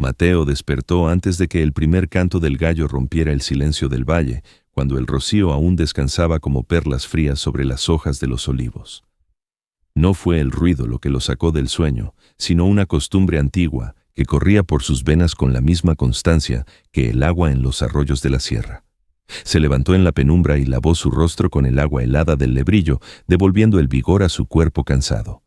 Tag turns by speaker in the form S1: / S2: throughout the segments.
S1: Mateo despertó antes de que el primer canto del gallo rompiera el silencio del valle, cuando el rocío aún descansaba como perlas frías sobre las hojas de los olivos. No fue el ruido lo que lo sacó del sueño, sino una costumbre antigua que corría por sus venas con la misma constancia que el agua en los arroyos de la sierra. Se levantó en la penumbra y lavó su rostro con el agua helada del lebrillo, devolviendo el vigor a su cuerpo cansado.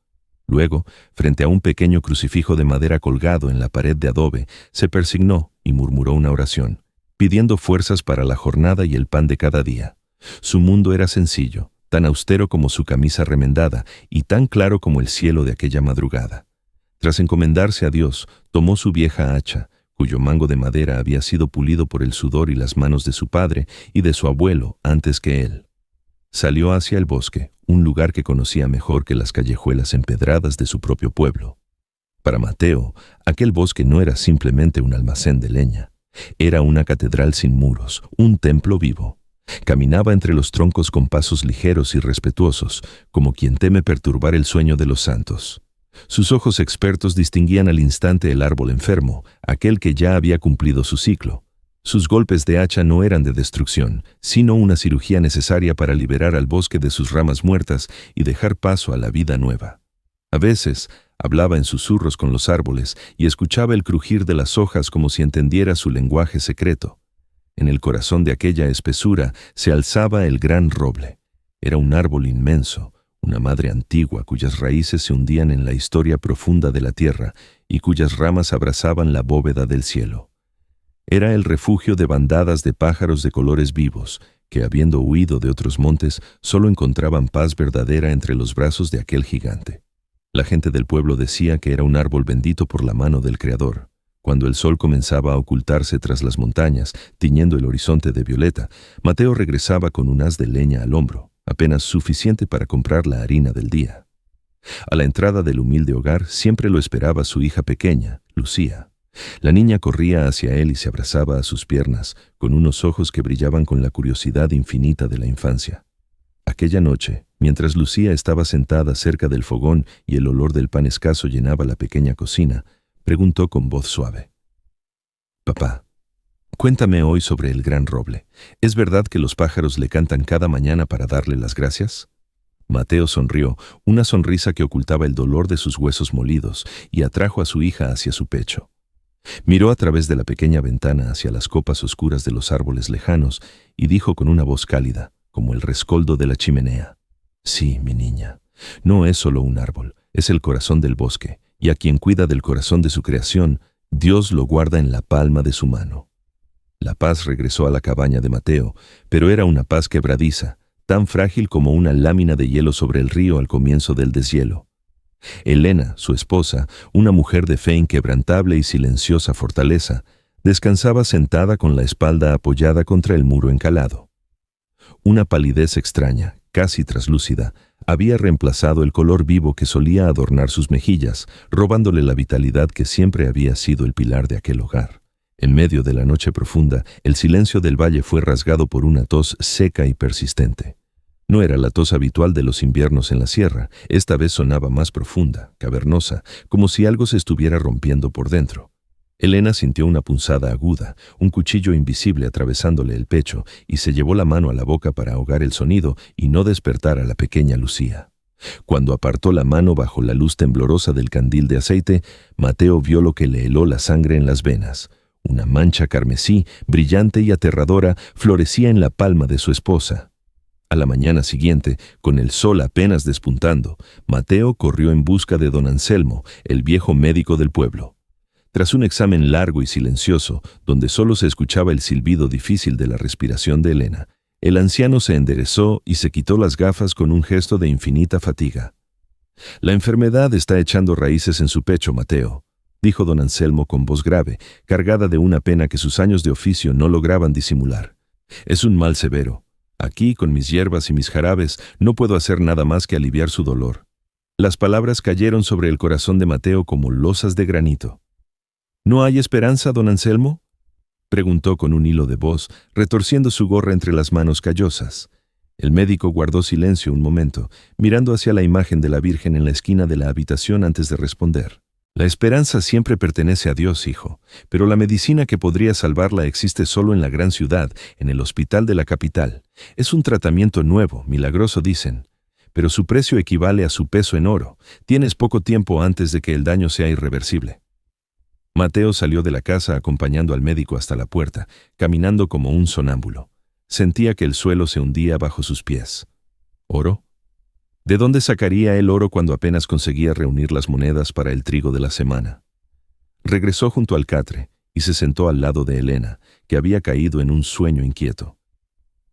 S1: Luego, frente a un pequeño crucifijo de madera colgado en la pared de adobe, se persignó y murmuró una oración, pidiendo fuerzas para la jornada y el pan de cada día. Su mundo era sencillo, tan austero como su camisa remendada y tan claro como el cielo de aquella madrugada. Tras encomendarse a Dios, tomó su vieja hacha, cuyo mango de madera había sido pulido por el sudor y las manos de su padre y de su abuelo antes que él. Salió hacia el bosque, un lugar que conocía mejor que las callejuelas empedradas de su propio pueblo. Para Mateo, aquel bosque no era simplemente un almacén de leña. Era una catedral sin muros, un templo vivo. Caminaba entre los troncos con pasos ligeros y respetuosos, como quien teme perturbar el sueño de los santos. Sus ojos expertos distinguían al instante el árbol enfermo, aquel que ya había cumplido su ciclo. Sus golpes de hacha no eran de destrucción, sino una cirugía necesaria para liberar al bosque de sus ramas muertas y dejar paso a la vida nueva. A veces, hablaba en susurros con los árboles y escuchaba el crujir de las hojas como si entendiera su lenguaje secreto. En el corazón de aquella espesura se alzaba el gran roble. Era un árbol inmenso, una madre antigua cuyas raíces se hundían en la historia profunda de la tierra y cuyas ramas abrazaban la bóveda del cielo. Era el refugio de bandadas de pájaros de colores vivos, que habiendo huido de otros montes, solo encontraban paz verdadera entre los brazos de aquel gigante. La gente del pueblo decía que era un árbol bendito por la mano del Creador. Cuando el sol comenzaba a ocultarse tras las montañas, tiñendo el horizonte de violeta, Mateo regresaba con un haz de leña al hombro, apenas suficiente para comprar la harina del día. A la entrada del humilde hogar siempre lo esperaba su hija pequeña, Lucía. La niña corría hacia él y se abrazaba a sus piernas, con unos ojos que brillaban con la curiosidad infinita de la infancia. Aquella noche, mientras Lucía estaba sentada cerca del fogón y el olor del pan escaso llenaba la pequeña cocina, preguntó con voz suave: «Papá, cuéntame hoy sobre el gran roble. ¿Es verdad que los pájaros le cantan cada mañana para darle las gracias?». Mateo sonrió, una sonrisa que ocultaba el dolor de sus huesos molidos, y atrajo a su hija hacia su pecho. Miró a través de la pequeña ventana hacia las copas oscuras de los árboles lejanos y dijo con una voz cálida, como el rescoldo de la chimenea: «Sí, mi niña, no es solo un árbol, es el corazón del bosque, y a quien cuida del corazón de su creación, Dios lo guarda en la palma de su mano». La paz regresó a la cabaña de Mateo, pero era una paz quebradiza, tan frágil como una lámina de hielo sobre el río al comienzo del deshielo. Elena, su esposa, una mujer de fe inquebrantable y silenciosa fortaleza, descansaba sentada con la espalda apoyada contra el muro encalado. Una palidez extraña, casi traslúcida, había reemplazado el color vivo que solía adornar sus mejillas, robándole la vitalidad que siempre había sido el pilar de aquel hogar. En medio de la noche profunda, el silencio del valle fue rasgado por una tos seca y persistente. No era la tos habitual de los inviernos en la sierra, esta vez sonaba más profunda, cavernosa, como si algo se estuviera rompiendo por dentro. Elena sintió una punzada aguda, un cuchillo invisible atravesándole el pecho, y se llevó la mano a la boca para ahogar el sonido y no despertar a la pequeña Lucía. Cuando apartó la mano bajo la luz temblorosa del candil de aceite, Mateo vio lo que le heló la sangre en las venas. Una mancha carmesí, brillante y aterradora, florecía en la palma de su esposa. A la mañana siguiente, con el sol apenas despuntando, Mateo corrió en busca de don Anselmo, el viejo médico del pueblo. Tras un examen largo y silencioso, donde solo se escuchaba el silbido difícil de la respiración de Elena, el anciano se enderezó y se quitó las gafas con un gesto de infinita fatiga. «La enfermedad está echando raíces en su pecho, Mateo», dijo don Anselmo con voz grave, cargada de una pena que sus años de oficio no lograban disimular. «Es un mal severo. Aquí, con mis hierbas y mis jarabes, no puedo hacer nada más que aliviar su dolor». Las palabras cayeron sobre el corazón de Mateo como losas de granito. «¿No hay esperanza, don Anselmo?», preguntó con un hilo de voz, retorciendo su gorra entre las manos callosas. El médico guardó silencio un momento, mirando hacia la imagen de la Virgen en la esquina de la habitación antes de responder. La esperanza siempre pertenece a Dios, hijo, pero la medicina que podría salvarla existe solo en la gran ciudad, en el hospital de la capital. Es un tratamiento nuevo, milagroso dicen, pero su precio equivale a su peso en oro. Tienes poco tiempo antes de que el daño sea irreversible. Mateo salió de la casa acompañando al médico hasta la puerta, caminando como un sonámbulo. Sentía que el suelo se hundía bajo sus pies. ¿Oro? ¿De dónde sacaría el oro cuando apenas conseguía reunir las monedas para el trigo de la semana? Regresó junto al catre y se sentó al lado de Elena, que había caído en un sueño inquieto.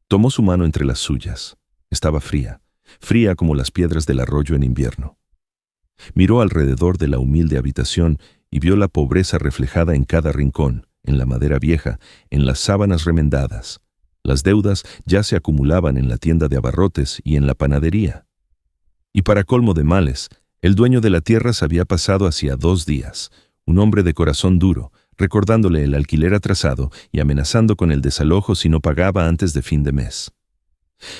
S1: Tomó su mano entre las suyas. Estaba fría, fría como las piedras del arroyo en invierno. Miró alrededor de la humilde habitación y vio la pobreza reflejada en cada rincón, en la madera vieja, en las sábanas remendadas. Las deudas ya se acumulaban en la tienda de abarrotes y en la panadería. Y para colmo de males, el dueño de la tierra se había pasado hacía 2 días, un hombre de corazón duro, recordándole el alquiler atrasado y amenazando con el desalojo si no pagaba antes de fin de mes.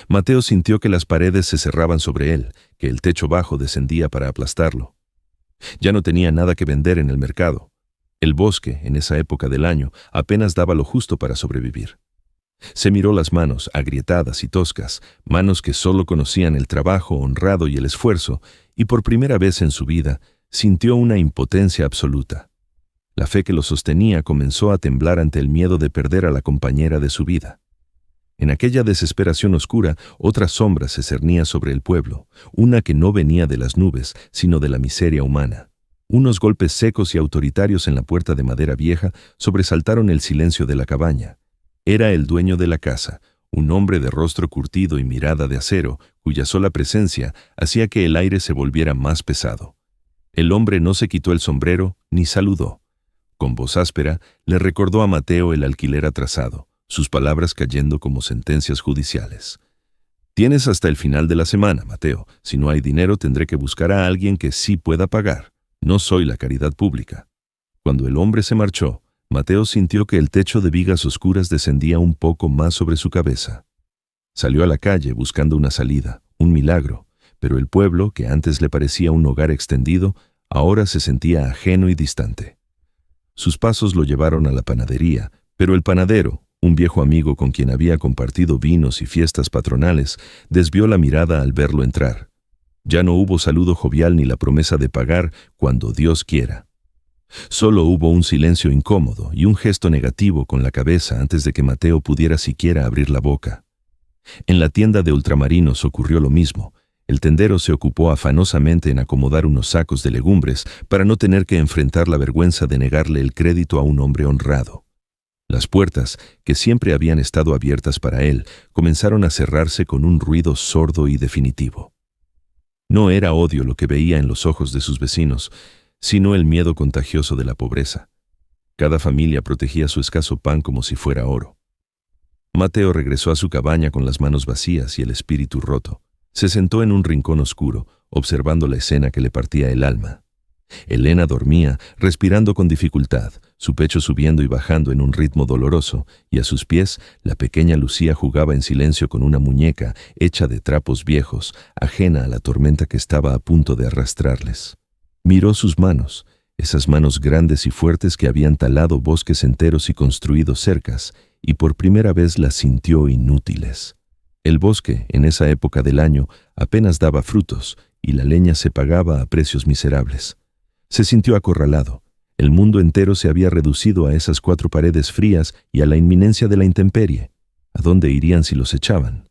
S1: Mateo sintió que las paredes se cerraban sobre él, que el techo bajo descendía para aplastarlo. Ya no tenía nada que vender en el mercado. El bosque, en esa época del año, apenas daba lo justo para sobrevivir. Se miró las manos, agrietadas y toscas, manos que solo conocían el trabajo honrado y el esfuerzo, y por primera vez en su vida sintió una impotencia absoluta. La fe que lo sostenía comenzó a temblar ante el miedo de perder a la compañera de su vida. En aquella desesperación oscura, otra sombra se cernía sobre el pueblo, una que no venía de las nubes, sino de la miseria humana. Unos golpes secos y autoritarios en la puerta de madera vieja sobresaltaron el silencio de la cabaña. Era el dueño de la casa, un hombre de rostro curtido y mirada de acero, cuya sola presencia hacía que el aire se volviera más pesado. El hombre no se quitó el sombrero ni saludó. Con voz áspera, le recordó a Mateo el alquiler atrasado, sus palabras cayendo como sentencias judiciales. «Tienes hasta el final de la semana, Mateo. Si no hay dinero, tendré que buscar a alguien que sí pueda pagar. No soy la caridad pública». Cuando el hombre se marchó, Mateo sintió que el techo de vigas oscuras descendía un poco más sobre su cabeza. Salió a la calle buscando una salida, un milagro, pero el pueblo, que antes le parecía un hogar extendido, ahora se sentía ajeno y distante. Sus pasos lo llevaron a la panadería, pero el panadero, un viejo amigo con quien había compartido vinos y fiestas patronales, desvió la mirada al verlo entrar. Ya no hubo saludo jovial ni la promesa de pagar cuando Dios quiera. Solo hubo un silencio incómodo y un gesto negativo con la cabeza antes de que Mateo pudiera siquiera abrir la boca. En la tienda de ultramarinos ocurrió lo mismo. El tendero se ocupó afanosamente en acomodar unos sacos de legumbres para no tener que enfrentar la vergüenza de negarle el crédito a un hombre honrado. Las puertas, que siempre habían estado abiertas para él, comenzaron a cerrarse con un ruido sordo y definitivo. No era odio lo que veía en los ojos de sus vecinos, sino el miedo contagioso de la pobreza. Cada familia protegía su escaso pan como si fuera oro. Mateo regresó a su cabaña con las manos vacías y el espíritu roto. Se sentó en un rincón oscuro, observando la escena que le partía el alma. Elena dormía, respirando con dificultad, su pecho subiendo y bajando en un ritmo doloroso, y a sus pies la pequeña Lucía jugaba en silencio con una muñeca hecha de trapos viejos, ajena a la tormenta que estaba a punto de arrastrarles. Miró sus manos, esas manos grandes y fuertes que habían talado bosques enteros y construido cercas, y por primera vez las sintió inútiles. El bosque, en esa época del año, apenas daba frutos, y la leña se pagaba a precios miserables. Se sintió acorralado. El mundo entero se había reducido a esas 4 paredes frías y a la inminencia de la intemperie. ¿A dónde irían si los echaban?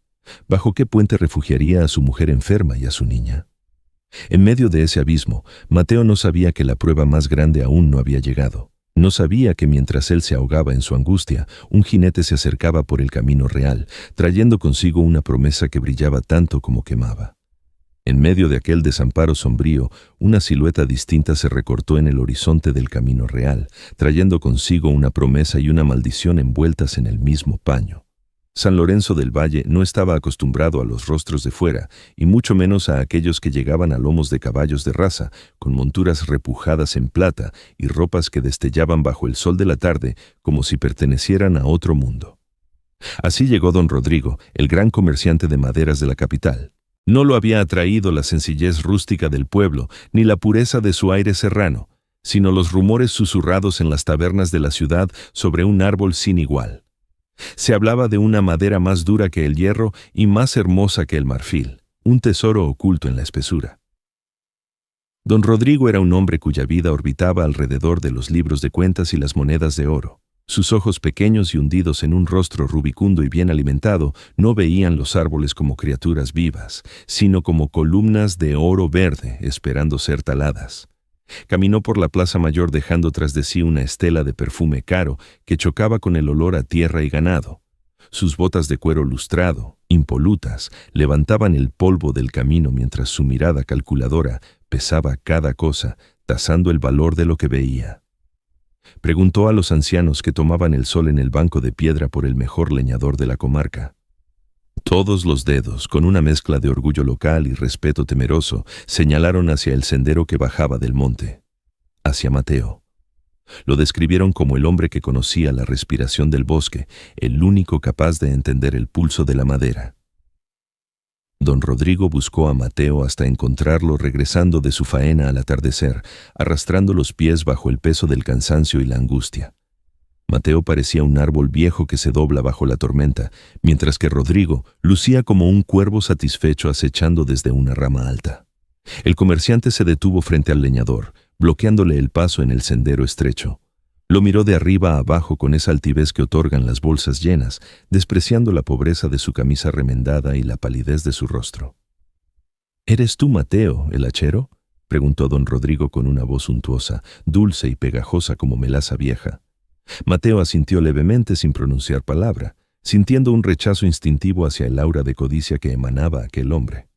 S1: ¿Bajo qué puente refugiaría a su mujer enferma y a su niña? En medio de ese abismo, Mateo no sabía que la prueba más grande aún no había llegado. No sabía que mientras él se ahogaba en su angustia, un jinete se acercaba por el camino real, trayendo consigo una promesa que brillaba tanto como quemaba. En medio de aquel desamparo sombrío, una silueta distinta se recortó en el horizonte del camino real, trayendo consigo una promesa y una maldición envueltas en el mismo paño. San Lorenzo del Valle no estaba acostumbrado a los rostros de fuera, y mucho menos a aquellos que llegaban a lomos de caballos de raza, con monturas repujadas en plata y ropas que destellaban bajo el sol de la tarde como si pertenecieran a otro mundo. Así llegó don Rodrigo, el gran comerciante de maderas de la capital. No lo había atraído la sencillez rústica del pueblo, ni la pureza de su aire serrano, sino los rumores susurrados en las tabernas de la ciudad sobre un árbol sin igual. Se hablaba de una madera más dura que el hierro y más hermosa que el marfil, un tesoro oculto en la espesura. Don Rodrigo era un hombre cuya vida orbitaba alrededor de los libros de cuentas y las monedas de oro. Sus ojos pequeños y hundidos en un rostro rubicundo y bien alimentado no veían los árboles como criaturas vivas, sino como columnas de oro verde esperando ser taladas. Caminó por la plaza mayor dejando tras de sí una estela de perfume caro que chocaba con el olor a tierra y ganado. Sus botas de cuero lustrado, impolutas, levantaban el polvo del camino mientras su mirada calculadora pesaba cada cosa, tasando el valor de lo que veía. Preguntó a los ancianos que tomaban el sol en el banco de piedra por el mejor leñador de la comarca. Todos los dedos, con una mezcla de orgullo local y respeto temeroso, señalaron hacia el sendero que bajaba del monte, hacia Mateo. Lo describieron como el hombre que conocía la respiración del bosque, el único capaz de entender el pulso de la madera. Don Rodrigo buscó a Mateo hasta encontrarlo regresando de su faena al atardecer, arrastrando los pies bajo el peso del cansancio y la angustia. Mateo parecía un árbol viejo que se dobla bajo la tormenta, mientras que Rodrigo lucía como un cuervo satisfecho acechando desde una rama alta. El comerciante se detuvo frente al leñador, bloqueándole el paso en el sendero estrecho. Lo miró de arriba a abajo con esa altivez que otorgan las bolsas llenas, despreciando la pobreza de su camisa remendada y la palidez de su rostro. —¿Eres tú, Mateo, el hachero? —preguntó don Rodrigo con una voz untuosa, dulce y pegajosa como melaza vieja. Mateo asintió levemente sin pronunciar palabra, sintiendo un rechazo instintivo hacia el aura de codicia que emanaba aquel hombre.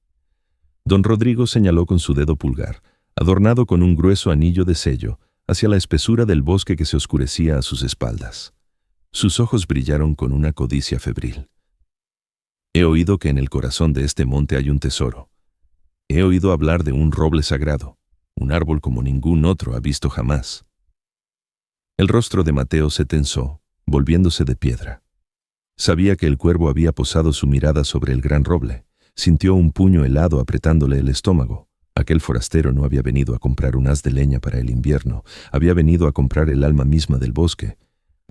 S1: Don Rodrigo señaló con su dedo pulgar, adornado con un grueso anillo de sello, hacia la espesura del bosque que se oscurecía a sus espaldas. Sus ojos brillaron con una codicia febril. He oído que en el corazón de este monte hay un tesoro. He oído hablar de un roble sagrado, un árbol como ningún otro ha visto jamás. El rostro de Mateo se tensó, volviéndose de piedra. Sabía que el cuervo había posado su mirada sobre el gran roble. Sintió un puño helado apretándole el estómago. Aquel forastero no había venido a comprar un haz de leña para el invierno, había venido a comprar el alma misma del bosque.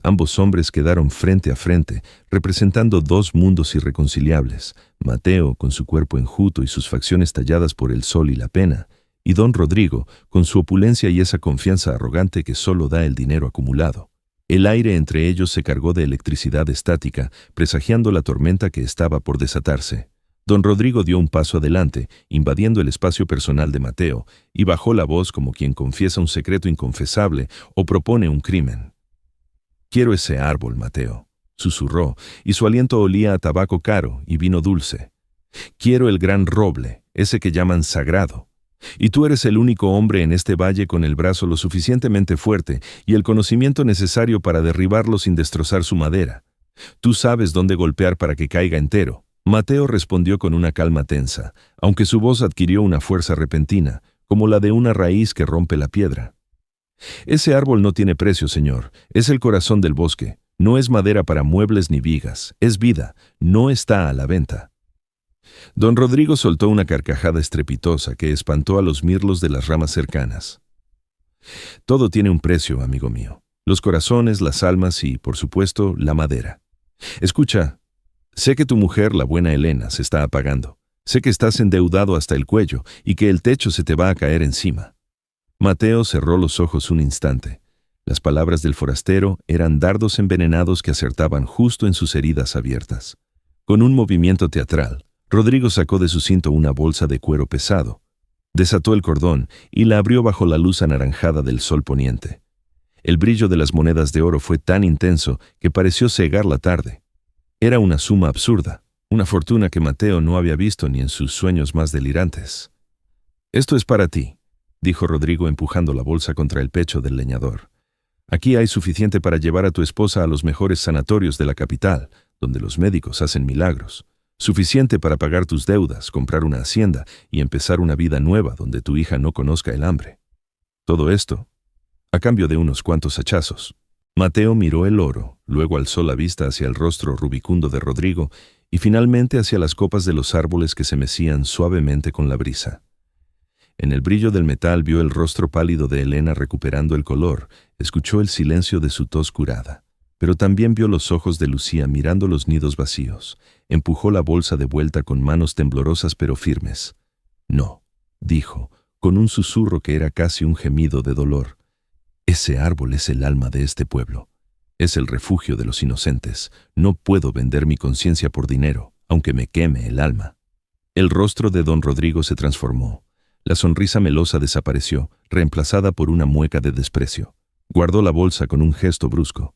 S1: Ambos hombres quedaron frente a frente, representando dos mundos irreconciliables, Mateo con su cuerpo enjuto y sus facciones talladas por el sol y la pena, y don Rodrigo con su opulencia y esa confianza arrogante que solo da el dinero acumulado. El aire entre ellos se cargó de electricidad estática, presagiando la tormenta que estaba por desatarse. Don Rodrigo dio un paso adelante, invadiendo el espacio personal de Mateo, y bajó la voz como quien confiesa un secreto inconfesable o propone un crimen. «Quiero ese árbol, Mateo», susurró, y su aliento olía a tabaco caro y vino dulce. «Quiero el gran roble, ese que llaman sagrado. Y tú eres el único hombre en este valle con el brazo lo suficientemente fuerte y el conocimiento necesario para derribarlo sin destrozar su madera. Tú sabes dónde golpear para que caiga entero». Mateo respondió con una calma tensa, aunque su voz adquirió una fuerza repentina, como la de una raíz que rompe la piedra. «Ese árbol no tiene precio, señor. Es el corazón del bosque. No es madera para muebles ni vigas. Es vida. No está a la venta». Don Rodrigo soltó una carcajada estrepitosa que espantó a los mirlos de las ramas cercanas. «Todo tiene un precio, amigo mío. Los corazones, las almas y, por supuesto, la madera. Escucha. Sé que tu mujer, la buena Elena, se está apagando. Sé que estás endeudado hasta el cuello y que el techo se te va a caer encima». Mateo cerró los ojos un instante. Las palabras del forastero eran dardos envenenados que acertaban justo en sus heridas abiertas. Con un movimiento teatral, Rodrigo sacó de su cinto una bolsa de cuero pesado. Desató el cordón y la abrió bajo la luz anaranjada del sol poniente. El brillo de las monedas de oro fue tan intenso que pareció cegar la tarde. Era una suma absurda, una fortuna que Mateo no había visto ni en sus sueños más delirantes. «Esto es para ti», dijo Rodrigo empujando la bolsa contra el pecho del leñador. «Aquí hay suficiente para llevar a tu esposa a los mejores sanatorios de la capital, donde los médicos hacen milagros. Suficiente para pagar tus deudas, comprar una hacienda y empezar una vida nueva donde tu hija no conozca el hambre. Todo esto a cambio de unos cuantos hachazos». Mateo miró el oro, luego alzó la vista hacia el rostro rubicundo de Rodrigo y finalmente hacia las copas de los árboles que se mecían suavemente con la brisa. En el brillo del metal vio el rostro pálido de Elena recuperando el color, escuchó el silencio de su tos curada. Pero también vio los ojos de Lucía mirando los nidos vacíos. Empujó la bolsa de vuelta con manos temblorosas pero firmes. «No», dijo, con un susurro que era casi un gemido de dolor. «Ese árbol es el alma de este pueblo. Es el refugio de los inocentes. No puedo vender mi conciencia por dinero, aunque me queme el alma». El rostro de don Rodrigo se transformó. La sonrisa melosa desapareció, reemplazada por una mueca de desprecio. Guardó la bolsa con un gesto brusco.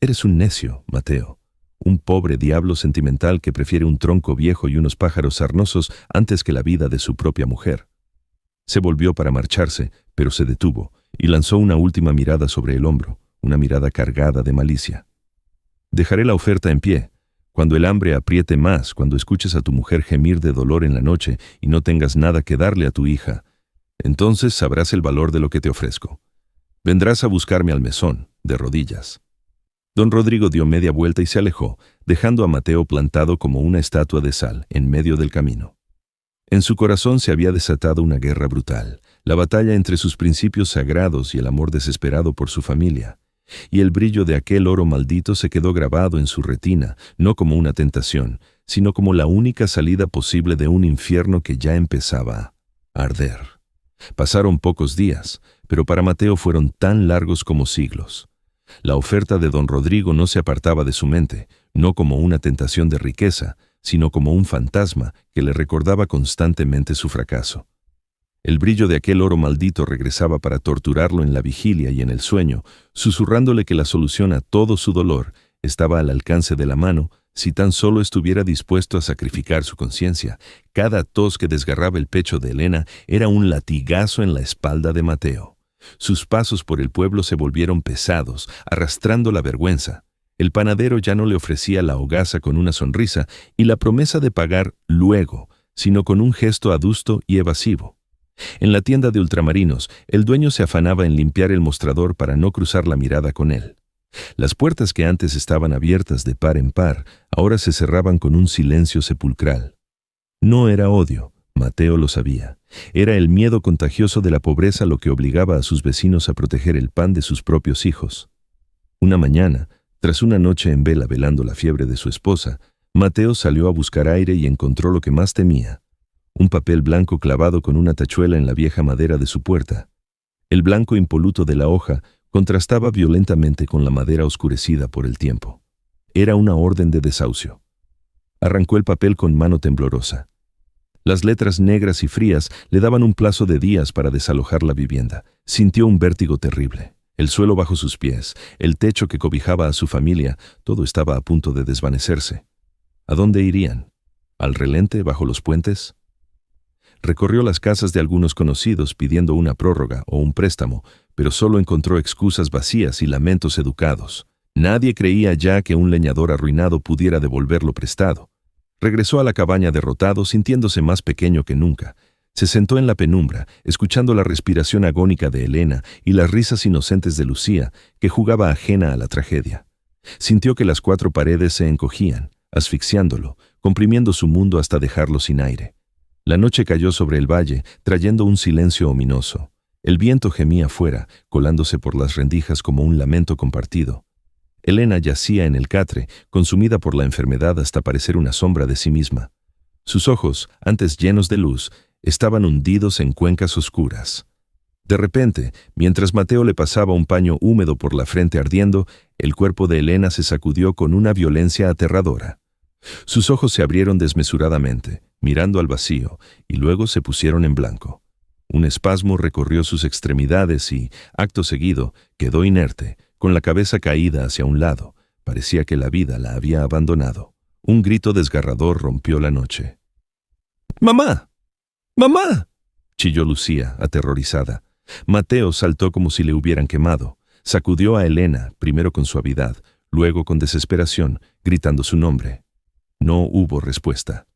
S1: «Eres un necio, Mateo. Un pobre diablo sentimental que prefiere un tronco viejo y unos pájaros sarnosos antes que la vida de su propia mujer». Se volvió para marcharse, pero se detuvo y lanzó una última mirada sobre el hombro, una mirada cargada de malicia. «Dejaré la oferta en pie. Cuando el hambre apriete más, cuando escuches a tu mujer gemir de dolor en la noche y no tengas nada que darle a tu hija, entonces sabrás el valor de lo que te ofrezco. Vendrás a buscarme al mesón, de rodillas». Don Rodrigo dio media vuelta y se alejó, dejando a Mateo plantado como una estatua de sal en medio del camino. En su corazón se había desatado una guerra brutal, la batalla entre sus principios sagrados y el amor desesperado por su familia. Y el brillo de aquel oro maldito se quedó grabado en su retina, no como una tentación, sino como la única salida posible de un infierno que ya empezaba a arder. Pasaron pocos días, pero para Mateo fueron tan largos como siglos. La oferta de don Rodrigo no se apartaba de su mente, no como una tentación de riqueza, sino como un fantasma que le recordaba constantemente su fracaso. El brillo de aquel oro maldito regresaba para torturarlo en la vigilia y en el sueño, susurrándole que la solución a todo su dolor estaba al alcance de la mano si tan solo estuviera dispuesto a sacrificar su conciencia. Cada tos que desgarraba el pecho de Elena era un latigazo en la espalda de Mateo. Sus pasos por el pueblo se volvieron pesados, arrastrando la vergüenza. El panadero ya no le ofrecía la hogaza con una sonrisa y la promesa de pagar luego, sino con un gesto adusto y evasivo. En la tienda de ultramarinos, el dueño se afanaba en limpiar el mostrador para no cruzar la mirada con él. Las puertas que antes estaban abiertas de par en par, ahora se cerraban con un silencio sepulcral. No era odio, Mateo lo sabía. Era el miedo contagioso de la pobreza lo que obligaba a sus vecinos a proteger el pan de sus propios hijos. Una mañana, tras una noche en vela velando la fiebre de su esposa, Mateo salió a buscar aire y encontró lo que más temía: un papel blanco clavado con una tachuela en la vieja madera de su puerta. El blanco impoluto de la hoja contrastaba violentamente con la madera oscurecida por el tiempo. Era una orden de desahucio. Arrancó el papel con mano temblorosa. Las letras negras y frías le daban un plazo de días para desalojar la vivienda. Sintió un vértigo terrible. El suelo bajo sus pies, el techo que cobijaba a su familia, todo estaba a punto de desvanecerse. ¿A dónde irían? ¿Al relente bajo los puentes? Recorrió las casas de algunos conocidos pidiendo una prórroga o un préstamo, pero solo encontró excusas vacías y lamentos educados. Nadie creía ya que un leñador arruinado pudiera devolver lo prestado. Regresó a la cabaña derrotado, sintiéndose más pequeño que nunca. Se sentó en la penumbra, escuchando la respiración agónica de Elena y las risas inocentes de Lucía, que jugaba ajena a la tragedia. Sintió que las cuatro paredes se encogían, asfixiándolo, comprimiendo su mundo hasta dejarlo sin aire. La noche cayó sobre el valle, trayendo un silencio ominoso. El viento gemía fuera, colándose por las rendijas como un lamento compartido. Elena yacía en el catre, consumida por la enfermedad hasta parecer una sombra de sí misma. Sus ojos, antes llenos de luz, estaban hundidos en cuencas oscuras. De repente, mientras Mateo le pasaba un paño húmedo por la frente ardiendo, el cuerpo de Elena se sacudió con una violencia aterradora. Sus ojos se abrieron desmesuradamente, mirando al vacío, y luego se pusieron en blanco. Un espasmo recorrió sus extremidades y, acto seguido, quedó inerte, con la cabeza caída hacia un lado. Parecía que la vida la había abandonado. Un grito desgarrador rompió la noche. «¡Mamá! ¡Mamá!», chilló Lucía, aterrorizada. Mateo saltó como si le hubieran quemado. Sacudió a Elena, primero con suavidad, luego con desesperación, gritando su nombre. No hubo respuesta.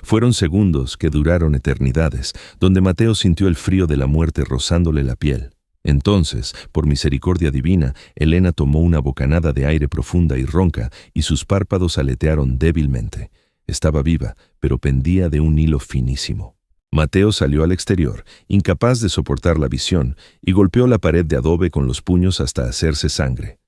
S1: Fueron segundos que duraron eternidades, donde Mateo sintió el frío de la muerte rozándole la piel. Entonces, por misericordia divina, Elena tomó una bocanada de aire profunda y ronca, y sus párpados aletearon débilmente. Estaba viva, pero pendía de un hilo finísimo. Mateo salió al exterior, incapaz de soportar la visión, y golpeó la pared de adobe con los puños hasta hacerse sangre.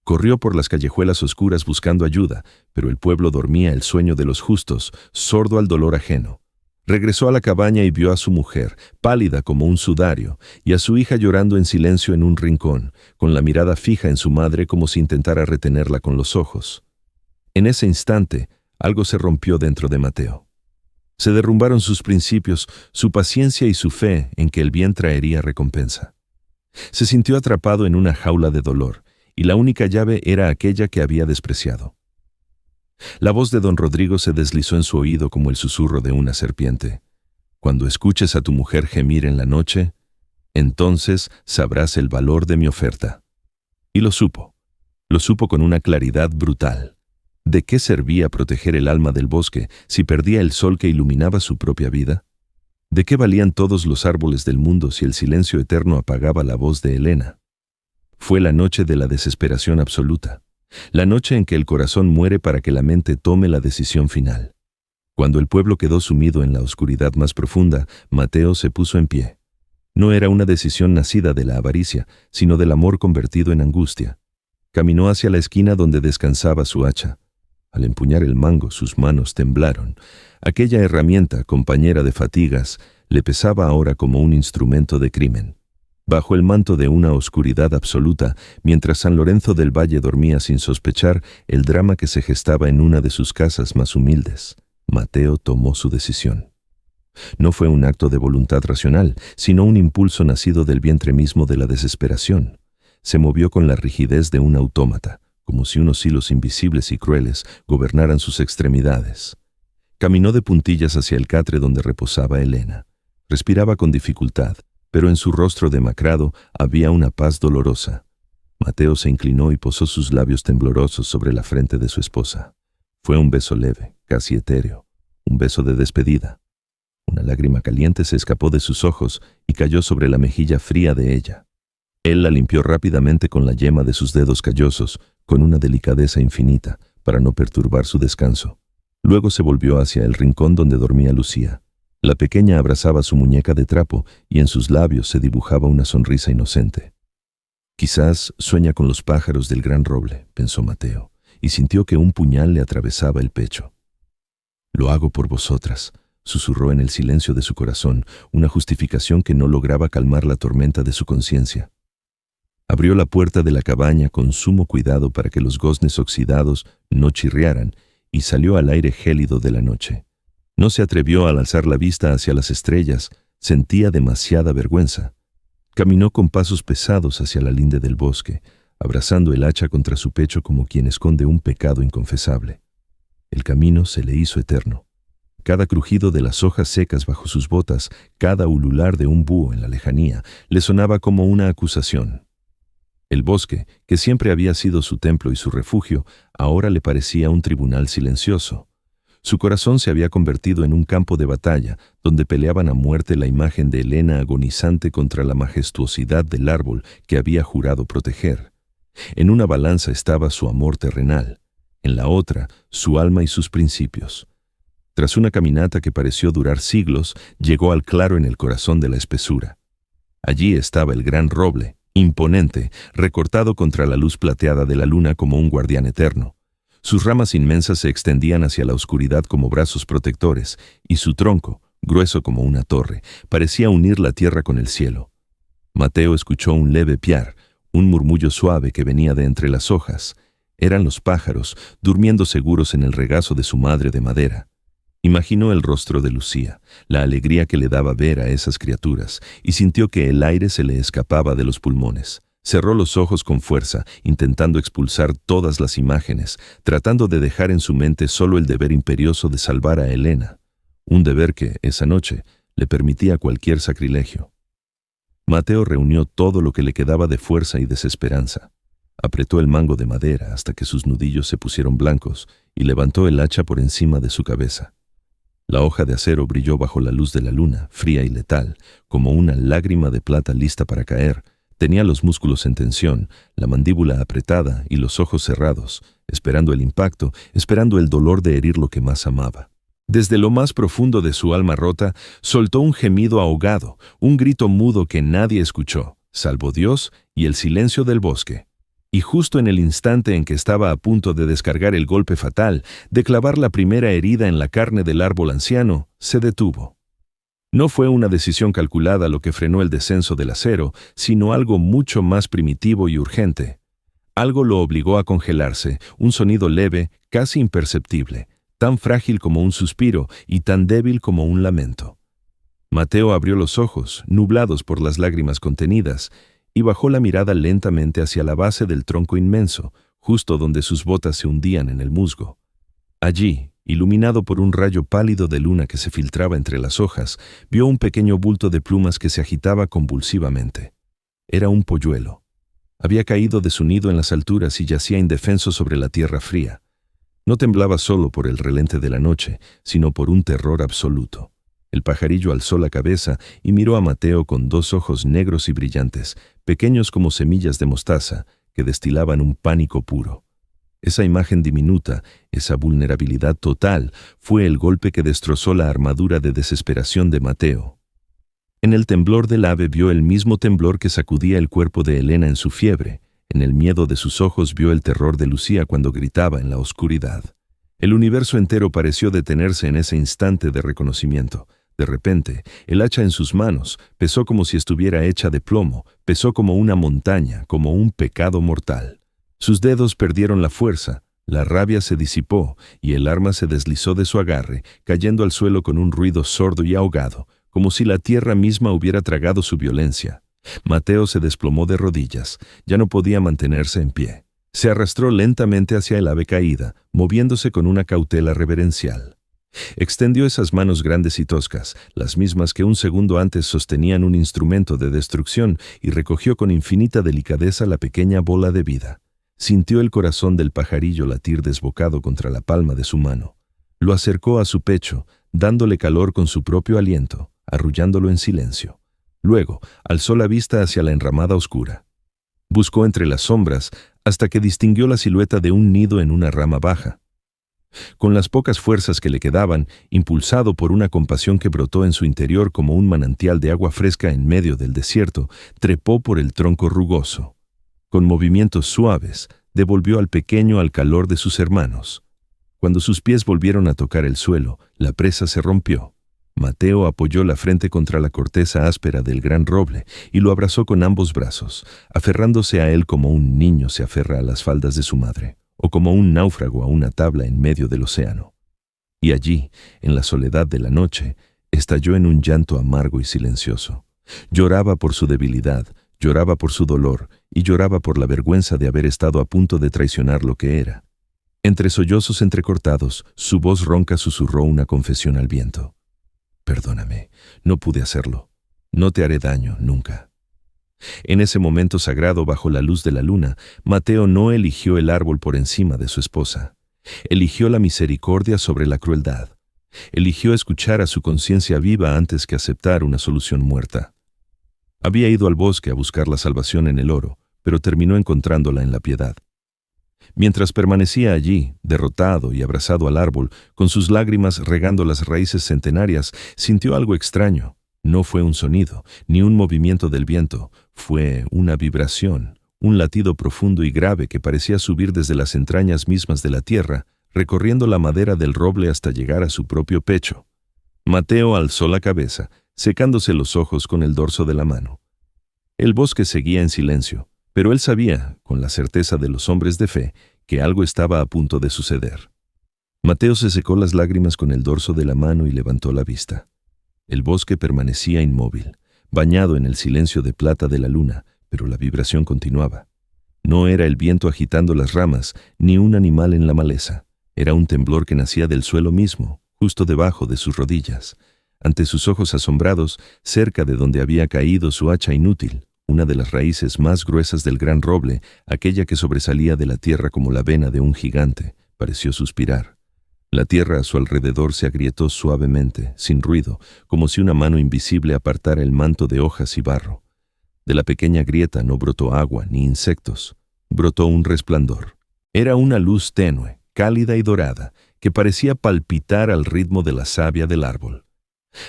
S1: Corrió por las callejuelas oscuras buscando ayuda, pero el pueblo dormía el sueño de los justos, sordo al dolor ajeno. Regresó a la cabaña y vio a su mujer, pálida como un sudario, y a su hija llorando en silencio en un rincón, con la mirada fija en su madre como si intentara retenerla con los ojos. En ese instante, algo se rompió dentro de Mateo. Se derrumbaron sus principios, su paciencia y su fe en que el bien traería recompensa. Se sintió atrapado en una jaula de dolor, y la única llave era aquella que había despreciado. La voz de don Rodrigo se deslizó en su oído como el susurro de una serpiente. Cuando escuches a tu mujer gemir en la noche, entonces sabrás el valor de mi oferta. Y lo supo con una claridad brutal. ¿De qué servía proteger el alma del bosque si perdía el sol que iluminaba su propia vida? ¿De qué valían todos los árboles del mundo si el silencio eterno apagaba la voz de Helena? Fue la noche de la desesperación absoluta, la noche en que el corazón muere para que la mente tome la decisión final. Cuando el pueblo quedó sumido en la oscuridad más profunda, Mateo se puso en pie. No era una decisión nacida de la avaricia, sino del amor convertido en angustia. Caminó hacia la esquina donde descansaba su hacha. Al empuñar el mango, sus manos temblaron. Aquella herramienta, compañera de fatigas, le pesaba ahora como un instrumento de crimen. Bajo el manto de una oscuridad absoluta, mientras San Lorenzo del Valle dormía sin sospechar el drama que se gestaba en una de sus casas más humildes, Mateo tomó su decisión. No fue un acto de voluntad racional, sino un impulso nacido del vientre mismo de la desesperación. Se movió con la rigidez de un autómata, como si unos hilos invisibles y crueles gobernaran sus extremidades. Caminó de puntillas hacia el catre donde reposaba Helena. Respiraba con dificultad, pero en su rostro demacrado había una paz dolorosa. Mateo se inclinó y posó sus labios temblorosos sobre la frente de su esposa. Fue un beso leve, casi etéreo, un beso de despedida. Una lágrima caliente se escapó de sus ojos y cayó sobre la mejilla fría de ella. Él la limpió rápidamente con la yema de sus dedos callosos, con una delicadeza infinita, para no perturbar su descanso. Luego se volvió hacia el rincón donde dormía Lucía. La pequeña abrazaba su muñeca de trapo y en sus labios se dibujaba una sonrisa inocente. Quizás sueña con los pájaros del gran roble, pensó Mateo, y sintió que un puñal le atravesaba el pecho. Lo hago por vosotras, susurró en el silencio de su corazón, una justificación que no lograba calmar la tormenta de su conciencia. Abrió la puerta de la cabaña con sumo cuidado para que los goznes oxidados no chirriaran y salió al aire gélido de la noche. No se atrevió al alzar la vista hacia las estrellas, sentía demasiada vergüenza. Caminó con pasos pesados hacia la linde del bosque, abrazando el hacha contra su pecho como quien esconde un pecado inconfesable. El camino se le hizo eterno. Cada crujido de las hojas secas bajo sus botas, cada ulular de un búho en la lejanía, le sonaba como una acusación. El bosque, que siempre había sido su templo y su refugio, ahora le parecía un tribunal silencioso. Su corazón se había convertido en un campo de batalla, donde peleaban a muerte la imagen de Helena agonizante contra la majestuosidad del árbol que había jurado proteger. En una balanza estaba su amor terrenal, en la otra, su alma y sus principios. Tras una caminata que pareció durar siglos, llegó al claro en el corazón de la espesura. Allí estaba el gran roble, imponente, recortado contra la luz plateada de la luna como un guardián eterno. Sus ramas inmensas se extendían hacia la oscuridad como brazos protectores, y su tronco, grueso como una torre, parecía unir la tierra con el cielo. Mateo escuchó un leve piar, un murmullo suave que venía de entre las hojas. Eran los pájaros, durmiendo seguros en el regazo de su madre de madera. Imaginó el rostro de Lucía, la alegría que le daba ver a esas criaturas, y sintió que el aire se le escapaba de los pulmones. Cerró los ojos con fuerza, intentando expulsar todas las imágenes, tratando de dejar en su mente solo el deber imperioso de salvar a Helena, un deber que, esa noche, le permitía cualquier sacrilegio. Mateo reunió todo lo que le quedaba de fuerza y desesperanza. Apretó el mango de madera hasta que sus nudillos se pusieron blancos y levantó el hacha por encima de su cabeza. La hoja de acero brilló bajo la luz de la luna, fría y letal, como una lágrima de plata lista para caer. Tenía los músculos en tensión, la mandíbula apretada y los ojos cerrados, esperando el impacto, esperando el dolor de herir lo que más amaba. Desde lo más profundo de su alma rota, soltó un gemido ahogado, un grito mudo que nadie escuchó, salvo Dios y el silencio del bosque. Y justo en el instante en que estaba a punto de descargar el golpe fatal, de clavar la primera herida en la carne del árbol anciano, se detuvo. No fue una decisión calculada lo que frenó el descenso del acero, sino algo mucho más primitivo y urgente. Algo lo obligó a congelarse, un sonido leve, casi imperceptible, tan frágil como un suspiro y tan débil como un lamento. Mateo abrió los ojos, nublados por las lágrimas contenidas, y bajó la mirada lentamente hacia la base del tronco inmenso, justo donde sus botas se hundían en el musgo. Allí, iluminado por un rayo pálido de luna que se filtraba entre las hojas, vio un pequeño bulto de plumas que se agitaba convulsivamente. Era un polluelo. Había caído de su nido en las alturas y yacía indefenso sobre la tierra fría. No temblaba solo por el relente de la noche, sino por un terror absoluto. El pajarillo alzó la cabeza y miró a Mateo con dos ojos negros y brillantes, pequeños como semillas de mostaza, que destilaban un pánico puro. Esa imagen diminuta, esa vulnerabilidad total, fue el golpe que destrozó la armadura de desesperación de Mateo. En el temblor del ave vio el mismo temblor que sacudía el cuerpo de Helena en su fiebre. En el miedo de sus ojos vio el terror de Lucía cuando gritaba en la oscuridad. El universo entero pareció detenerse en ese instante de reconocimiento. De repente, el hacha en sus manos pesó como si estuviera hecha de plomo, pesó como una montaña, como un pecado mortal. Sus dedos perdieron la fuerza, la rabia se disipó y el arma se deslizó de su agarre, cayendo al suelo con un ruido sordo y ahogado, como si la tierra misma hubiera tragado su violencia. Mateo se desplomó de rodillas, ya no podía mantenerse en pie. Se arrastró lentamente hacia el ave caída, moviéndose con una cautela reverencial. Extendió esas manos grandes y toscas, las mismas que un segundo antes sostenían un instrumento de destrucción, y recogió con infinita delicadeza la pequeña bola de vida. Sintió el corazón del pajarillo latir desbocado contra la palma de su mano. Lo acercó a su pecho, dándole calor con su propio aliento, arrullándolo en silencio. Luego, alzó la vista hacia la enramada oscura. Buscó entre las sombras hasta que distinguió la silueta de un nido en una rama baja. Con las pocas fuerzas que le quedaban, impulsado por una compasión que brotó en su interior como un manantial de agua fresca en medio del desierto, trepó por el tronco rugoso. Con movimientos suaves, devolvió al pequeño al calor de sus hermanos. Cuando sus pies volvieron a tocar el suelo, la presa se rompió. Mateo apoyó la frente contra la corteza áspera del gran roble y lo abrazó con ambos brazos, aferrándose a él como un niño se aferra a las faldas de su madre, o como un náufrago a una tabla en medio del océano. Y allí, en la soledad de la noche, estalló en un llanto amargo y silencioso. Lloraba por su debilidad, lloraba por su dolor y lloraba por la vergüenza de haber estado a punto de traicionar lo que era. Entre sollozos entrecortados, su voz ronca susurró una confesión al viento. «Perdóname, no pude hacerlo. No te haré daño, nunca». En ese momento sagrado bajo la luz de la luna, Mateo no eligió el árbol por encima de su esposa. Eligió la misericordia sobre la crueldad. Eligió escuchar a su conciencia viva antes que aceptar una solución muerta. Había ido al bosque a buscar la salvación en el oro, pero terminó encontrándola en la piedad. Mientras permanecía allí, derrotado y abrazado al árbol, con sus lágrimas regando las raíces centenarias, sintió algo extraño. No fue un sonido, ni un movimiento del viento, fue una vibración, un latido profundo y grave que parecía subir desde las entrañas mismas de la tierra, recorriendo la madera del roble hasta llegar a su propio pecho. Mateo alzó la cabeza, secándose los ojos con el dorso de la mano. El bosque seguía en silencio, pero él sabía, con la certeza de los hombres de fe, que algo estaba a punto de suceder. Mateo se secó las lágrimas con el dorso de la mano y levantó la vista. El bosque permanecía inmóvil, bañado en el silencio de plata de la luna, pero la vibración continuaba. No era el viento agitando las ramas, ni un animal en la maleza. Era un temblor que nacía del suelo mismo, justo debajo de sus rodillas. Ante sus ojos asombrados, cerca de donde había caído su hacha inútil, una de las raíces más gruesas del gran roble, aquella que sobresalía de la tierra como la vena de un gigante, pareció suspirar. La tierra a su alrededor se agrietó suavemente, sin ruido, como si una mano invisible apartara el manto de hojas y barro. De la pequeña grieta no brotó agua ni insectos, brotó un resplandor. Era una luz tenue, cálida y dorada, que parecía palpitar al ritmo de la savia del árbol.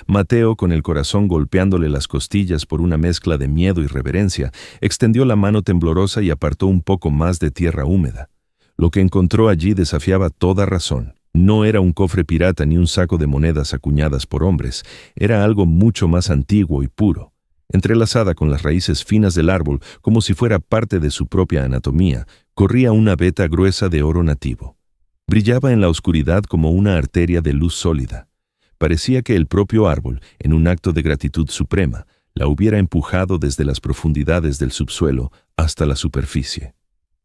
S1: Mateo, con el corazón golpeándole las costillas por una mezcla de miedo y reverencia, extendió la mano temblorosa y apartó un poco más de tierra húmeda. Lo que encontró allí desafiaba toda razón. No era un cofre pirata ni un saco de monedas acuñadas por hombres, era algo mucho más antiguo y puro. Entrelazada con las raíces finas del árbol, como si fuera parte de su propia anatomía, corría una veta gruesa de oro nativo. Brillaba en la oscuridad como una arteria de luz sólida. Parecía que el propio árbol, en un acto de gratitud suprema, la hubiera empujado desde las profundidades del subsuelo hasta la superficie.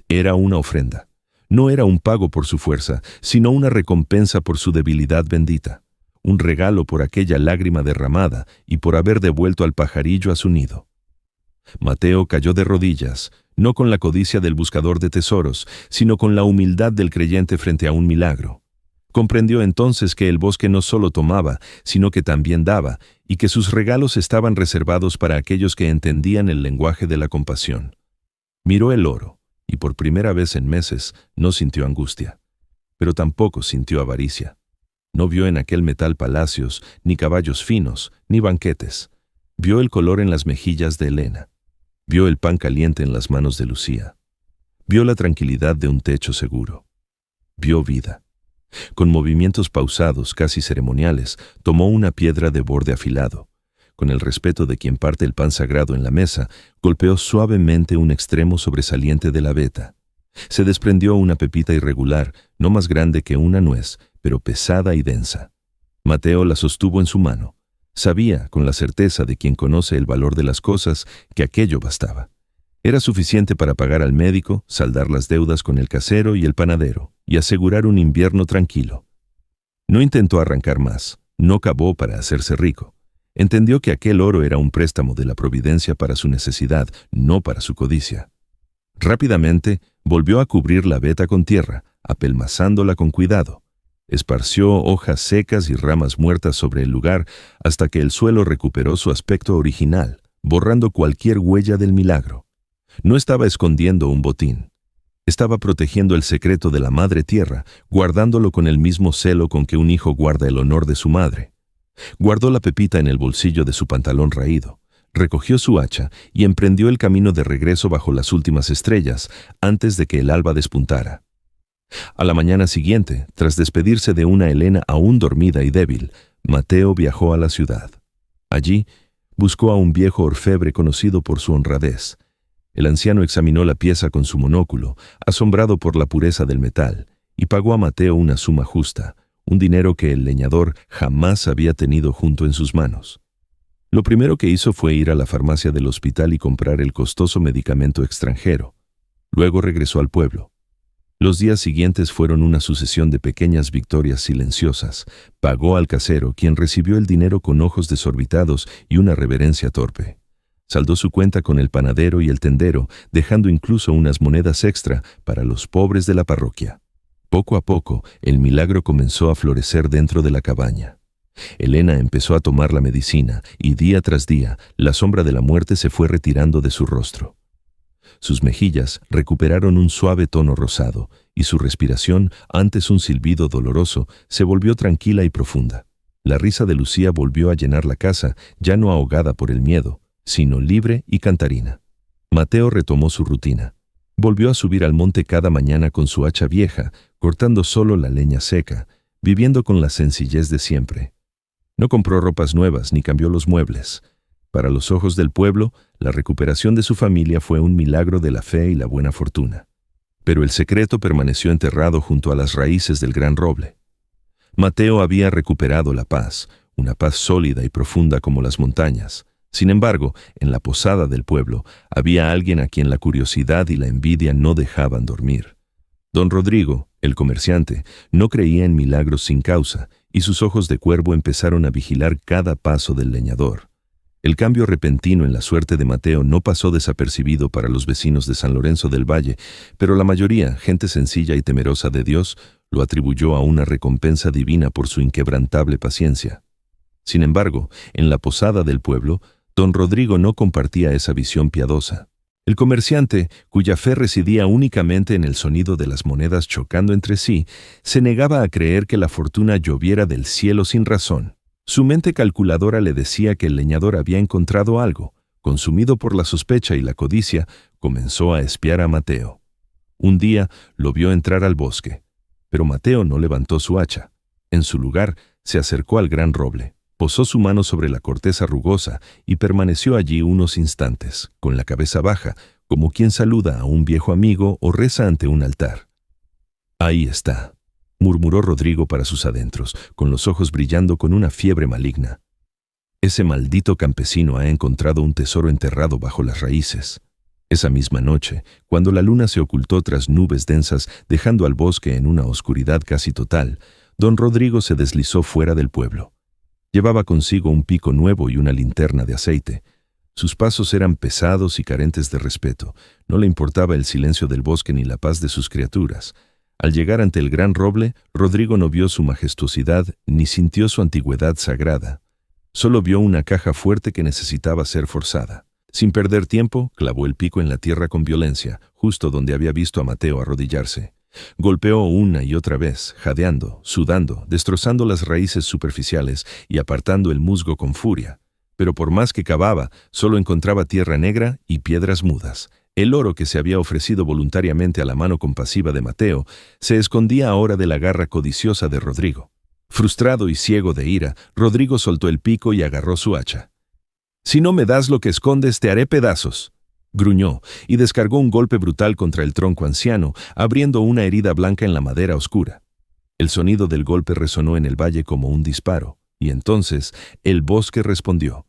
S1: Era una ofrenda. No era un pago por su fuerza, sino una recompensa por su debilidad bendita. Un regalo por aquella lágrima derramada y por haber devuelto al pajarillo a su nido. Mateo cayó de rodillas, no con la codicia del buscador de tesoros, sino con la humildad del creyente frente a un milagro. Comprendió entonces que el bosque no solo tomaba, sino que también daba, y que sus regalos estaban reservados para aquellos que entendían el lenguaje de la compasión. Miró el oro, y por primera vez en meses no sintió angustia, pero tampoco sintió avaricia. No vio en aquel metal palacios, ni caballos finos, ni banquetes. Vio el color en las mejillas de Elena. Vio el pan caliente en las manos de Lucía. Vio la tranquilidad de un techo seguro. Vio vida. Con movimientos pausados, casi ceremoniales, tomó una piedra de borde afilado. Con el respeto de quien parte el pan sagrado en la mesa, golpeó suavemente un extremo sobresaliente de la veta. Se desprendió una pepita irregular, no más grande que una nuez, pero pesada y densa. Mateo la sostuvo en su mano. Sabía, con la certeza de quien conoce el valor de las cosas, que aquello bastaba. Era suficiente para pagar al médico, saldar las deudas con el casero y el panadero, y asegurar un invierno tranquilo. No intentó arrancar más, no cavó para hacerse rico. Entendió que aquel oro era un préstamo de la providencia para su necesidad, no para su codicia. Rápidamente, volvió a cubrir la veta con tierra, apelmazándola con cuidado. Esparció hojas secas y ramas muertas sobre el lugar hasta que el suelo recuperó su aspecto original, borrando cualquier huella del milagro. No estaba escondiendo un botín. Estaba protegiendo el secreto de la madre tierra, guardándolo con el mismo celo con que un hijo guarda el honor de su madre. Guardó la pepita en el bolsillo de su pantalón raído, recogió su hacha y emprendió el camino de regreso bajo las últimas estrellas, antes de que el alba despuntara. A la mañana siguiente, tras despedirse de una Elena aún dormida y débil, Mateo viajó a la ciudad. Allí, buscó a un viejo orfebre conocido por su honradez. El anciano examinó la pieza con su monóculo, asombrado por la pureza del metal, y pagó a Mateo una suma justa, un dinero que el leñador jamás había tenido junto en sus manos. Lo primero que hizo fue ir a la farmacia del hospital y comprar el costoso medicamento extranjero. Luego regresó al pueblo. Los días siguientes fueron una sucesión de pequeñas victorias silenciosas. Pagó al casero, quien recibió el dinero con ojos desorbitados y una reverencia torpe. Saldó su cuenta con el panadero y el tendero, dejando incluso unas monedas extra para los pobres de la parroquia. Poco a poco, el milagro comenzó a florecer dentro de la cabaña. Elena empezó a tomar la medicina y día tras día, la sombra de la muerte se fue retirando de su rostro. Sus mejillas recuperaron un suave tono rosado y su respiración, antes un silbido doloroso, se volvió tranquila y profunda. La risa de Lucía volvió a llenar la casa, ya no ahogada por el miedo, sino libre y cantarina. Mateo retomó su rutina. Volvió a subir al monte cada mañana con su hacha vieja, cortando solo la leña seca, viviendo con la sencillez de siempre. No compró ropas nuevas ni cambió los muebles. Para los ojos del pueblo, la recuperación de su familia fue un milagro de la fe y la buena fortuna. Pero el secreto permaneció enterrado junto a las raíces del gran roble. Mateo había recuperado la paz, una paz sólida y profunda como las montañas. Sin embargo, en la posada del pueblo había alguien a quien la curiosidad y la envidia no dejaban dormir. Don Rodrigo, el comerciante, no creía en milagros sin causa, y sus ojos de cuervo empezaron a vigilar cada paso del leñador. El cambio repentino en la suerte de Mateo no pasó desapercibido para los vecinos de San Lorenzo del Valle, pero la mayoría, gente sencilla y temerosa de Dios, lo atribuyó a una recompensa divina por su inquebrantable paciencia. Sin embargo, en la posada del pueblo, don Rodrigo no compartía esa visión piadosa. El comerciante, cuya fe residía únicamente en el sonido de las monedas chocando entre sí, se negaba a creer que la fortuna lloviera del cielo sin razón. Su mente calculadora le decía que el leñador había encontrado algo. Consumido por la sospecha y la codicia, comenzó a espiar a Mateo. Un día lo vio entrar al bosque, pero Mateo no levantó su hacha. En su lugar, se acercó al gran roble, posó su mano sobre la corteza rugosa y permaneció allí unos instantes, con la cabeza baja, como quien saluda a un viejo amigo o reza ante un altar. «Ahí está», murmuró Rodrigo para sus adentros, con los ojos brillando con una fiebre maligna. «Ese maldito campesino ha encontrado un tesoro enterrado bajo las raíces». Esa misma noche, cuando la luna se ocultó tras nubes densas, dejando al bosque en una oscuridad casi total, don Rodrigo se deslizó fuera del pueblo. Llevaba consigo un pico nuevo y una linterna de aceite. Sus pasos eran pesados y carentes de respeto. No le importaba el silencio del bosque ni la paz de sus criaturas. Al llegar ante el gran roble, Rodrigo no vio su majestuosidad ni sintió su antigüedad sagrada. Solo vio una caja fuerte que necesitaba ser forzada. Sin perder tiempo, clavó el pico en la tierra con violencia, justo donde había visto a Mateo arrodillarse. Golpeó una y otra vez, jadeando, sudando, destrozando las raíces superficiales y apartando el musgo con furia. Pero por más que cavaba, solo encontraba tierra negra y piedras mudas. El oro que se había ofrecido voluntariamente a la mano compasiva de Mateo se escondía ahora de la garra codiciosa de Rodrigo. Frustrado y ciego de ira, Rodrigo soltó el pico y agarró su hacha. «Si no me das lo que escondes, te haré pedazos», gruñó, y descargó un golpe brutal contra el tronco anciano, abriendo una herida blanca en la madera oscura. El sonido del golpe resonó en el valle como un disparo, y entonces el bosque respondió.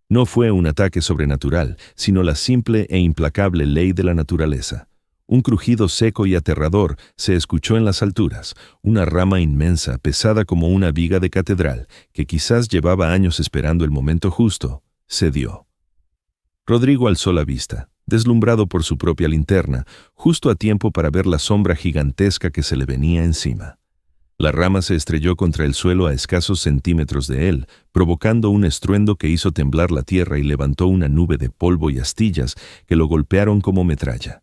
S1: No fue un ataque sobrenatural, sino la simple e implacable ley de la naturaleza. Un crujido seco y aterrador se escuchó en las alturas, una rama inmensa, pesada como una viga de catedral, que quizás llevaba años esperando el momento justo, cedió. Rodrigo alzó la vista, deslumbrado por su propia linterna, justo a tiempo para ver la sombra gigantesca que se le venía encima. La rama se estrelló contra el suelo a escasos centímetros de él, provocando un estruendo que hizo temblar la tierra y levantó una nube de polvo y astillas que lo golpearon como metralla.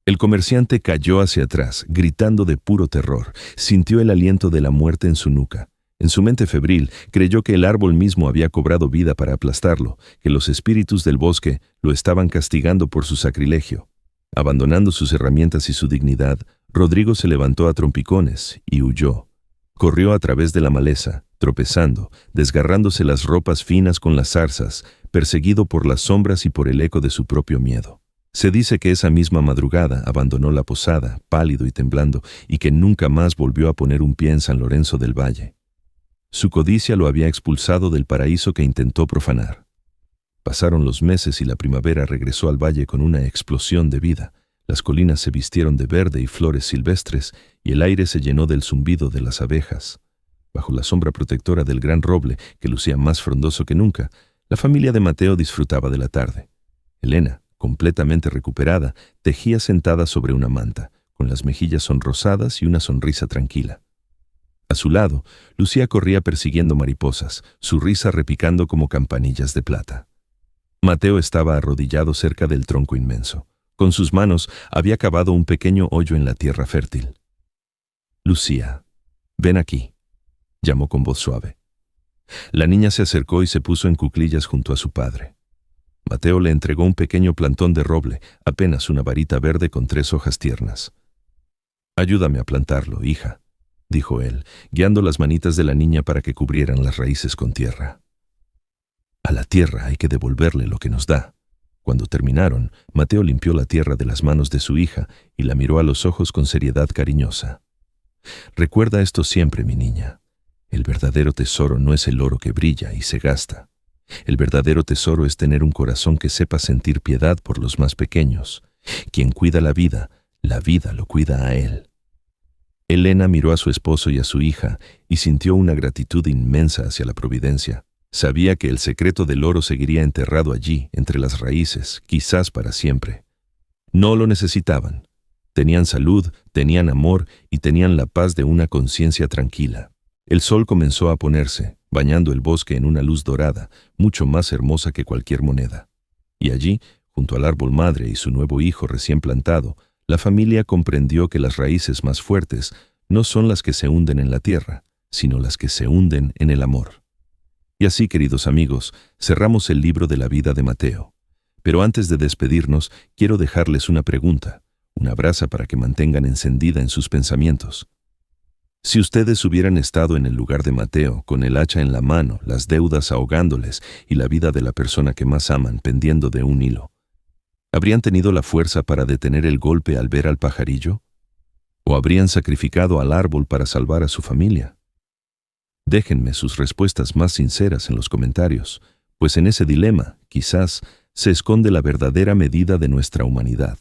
S1: El comerciante cayó hacia atrás, gritando de puro terror. Sintió el aliento de la muerte en su nuca. En su mente febril, creyó que el árbol mismo había cobrado vida para aplastarlo, que los espíritus del bosque lo estaban castigando por su sacrilegio. Abandonando sus herramientas y su dignidad, Rodrigo se levantó a trompicones y huyó. Corrió a través de la maleza, tropezando, desgarrándose las ropas finas con las zarzas, perseguido por las sombras y por el eco de su propio miedo. Se dice que esa misma madrugada abandonó la posada, pálido y temblando, y que nunca más volvió a poner un pie en San Lorenzo del Valle. Su codicia lo había expulsado del paraíso que intentó profanar. Pasaron los meses y la primavera regresó al valle con una explosión de vida. Las colinas se vistieron de verde y flores silvestres, y el aire se llenó del zumbido de las abejas. Bajo la sombra protectora del gran roble, que lucía más frondoso que nunca, la familia de Mateo disfrutaba de la tarde. Elena, completamente recuperada, tejía sentada sobre una manta, con las mejillas sonrosadas y una sonrisa tranquila. A su lado, Lucía corría persiguiendo mariposas, su risa repicando como campanillas de plata. Mateo estaba arrodillado cerca del tronco inmenso. Con sus manos había cavado un pequeño hoyo en la tierra fértil. «Lucía, ven aquí», llamó con voz suave. La niña se acercó y se puso en cuclillas junto a su padre. Mateo le entregó un pequeño plantón de roble, apenas una varita verde con 3 hojas tiernas. «Ayúdame a plantarlo, hija», dijo él, guiando las manitas de la niña para que cubrieran las raíces con tierra. «A la tierra hay que devolverle lo que nos da». Cuando terminaron, Mateo limpió la tierra de las manos de su hija y la miró a los ojos con seriedad cariñosa. «Recuerda esto siempre, mi niña. El verdadero tesoro no es el oro que brilla y se gasta. El verdadero tesoro es tener un corazón que sepa sentir piedad por los más pequeños. Quien cuida la vida lo cuida a él». Elena miró a su esposo y a su hija y sintió una gratitud inmensa hacia la providencia. Sabía que el secreto del oro seguiría enterrado allí, entre las raíces, quizás para siempre. No lo necesitaban. Tenían salud, tenían amor y tenían la paz de una conciencia tranquila. El sol comenzó a ponerse, bañando el bosque en una luz dorada, mucho más hermosa que cualquier moneda. Y allí, junto al árbol madre y su nuevo hijo recién plantado, la familia comprendió que las raíces más fuertes no son las que se hunden en la tierra, sino las que se hunden en el amor. Y así, queridos amigos, cerramos el libro de la vida de Mateo. Pero antes de despedirnos, quiero dejarles una pregunta, una brasa para que mantengan encendida en sus pensamientos. Si ustedes hubieran estado en el lugar de Mateo, con el hacha en la mano, las deudas ahogándoles y la vida de la persona que más aman pendiendo de un hilo, ¿habrían tenido la fuerza para detener el golpe al ver al pajarillo? ¿O habrían sacrificado al árbol para salvar a su familia? Déjenme sus respuestas más sinceras en los comentarios, pues en ese dilema, quizás, se esconde la verdadera medida de nuestra humanidad.